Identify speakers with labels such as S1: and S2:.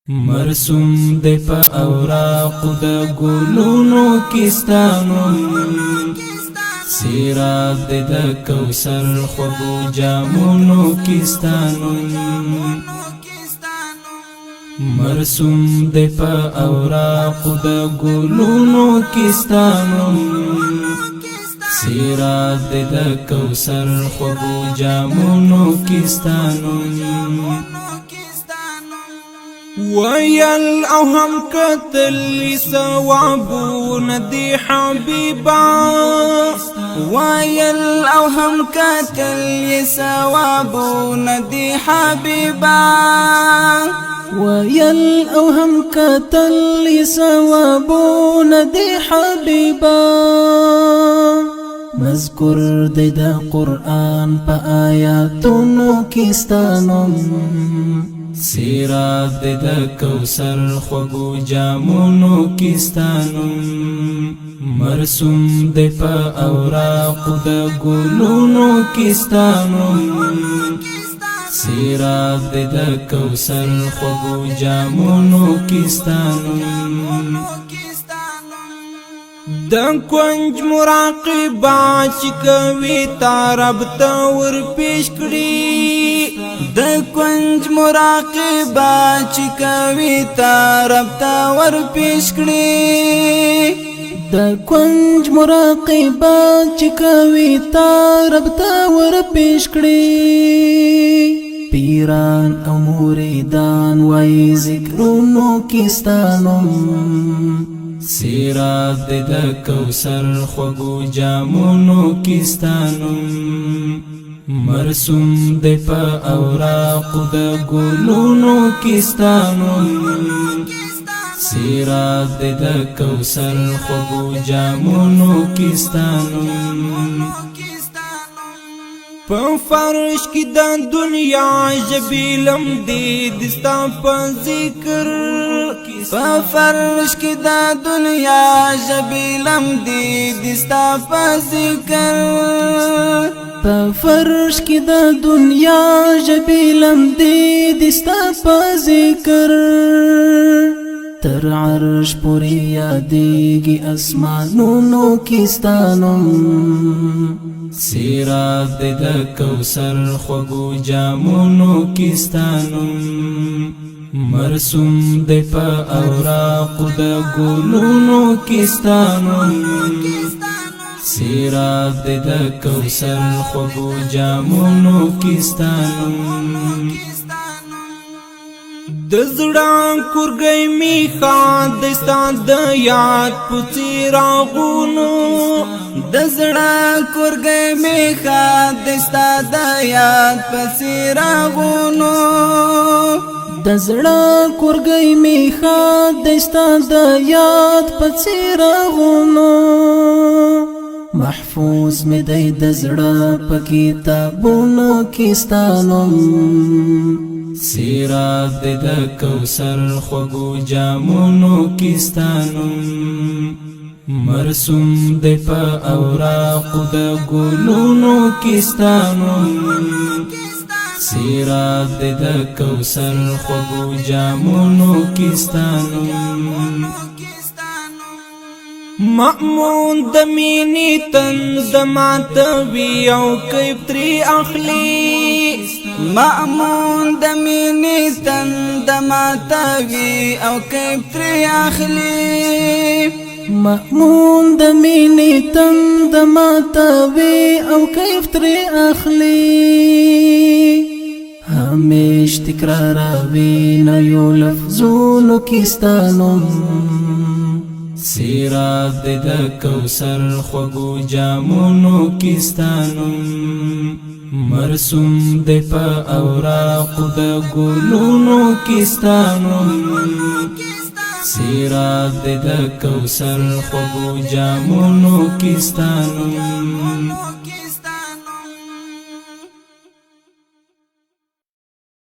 S1: مرسوم دی په اوراق د ګلونو کیستانو سیراب دی د کوثر خوږو جامونو کیستانو مرسوم دی په اوراق د ګلونو کیستانو سیراب دی د کوثر خوږو جامونو کیستانو
S2: ویل او هم قتل ثوابون دی حبیبا
S3: ویل او هم قتل ثوابون دی حبیبا
S4: ویل او هم قتل ثوابون دی حبیبا مذکر دی د قرآن په آیاتونو کیستانو
S1: سیراب دی د کوثر خوږو جامونو کیستانو مرسوم دی په اوراقو د ګلونو کیستانو سیراب دی د کوثر خوږو جامونو کیستانو
S2: د کنج مراقبه چې کوي تا رب ته ور پیش کړي
S3: د کنج مراقبه چې کوي تا رب ته ور پیش کړي
S4: د کنج مراقبه چې کوي تا رب ته ور پیش کړي پیران او مریدان وای ذکرونو کیستانو
S1: سیراب دی د کوثر خوږو جامونو کیستانو مرسوم دی په اوراقو د ګلونو کیستانو سیراب دی د کوثر خوږو جامونو کیستانو
S2: په فرش کې د دنیا جبیلم دی دستا په ذکر
S3: په فرش کې د دنیا جبیلم دی دستا په ذکر
S4: په فرش کې د دنیا جبیلم دی دستا په ذکر تر عرش پوری یادیږي اسمانونو کیستانو
S1: سیراب دی د کوثر خوږو جامونو کیستانو مرسوم دی په اوراقو د ګلونو کیستانو سیراب دی د کوثر خوږو جامونو کیستانو
S2: د زړه کورګی میخا دستا د یاد په څراغونو
S3: د زړه کورګی میخا دستا د یاد په څراغونو
S4: د زړه کورګی میخا دستا د یاد په څراغونو محفوظ می دی د زړه په کتابونو کیستانو
S1: سیراب دی د کوثر خوږو جامونو کیستانو مرسوم دی په اوراقو د ګلونو کیستانو سیراب دی د کوثر خوږو جامونو کیستانو
S2: مأمون د مینې تند ماتوي او کیف ترې اخلي
S3: مأمون د مینې تند ماتوي او کیف ترې اخلي
S4: مأمون د مینې تند ماتوي او کیف ترې اخلي همیش تکراروي نویو لفظونو کیستانو
S1: سیراب دی د کوثر خوږو جامونو کیستانو مرسوم دی په اوراقو د ګلونو کیستانو سیراب دی د کوثر خوږو جامونو کیستانو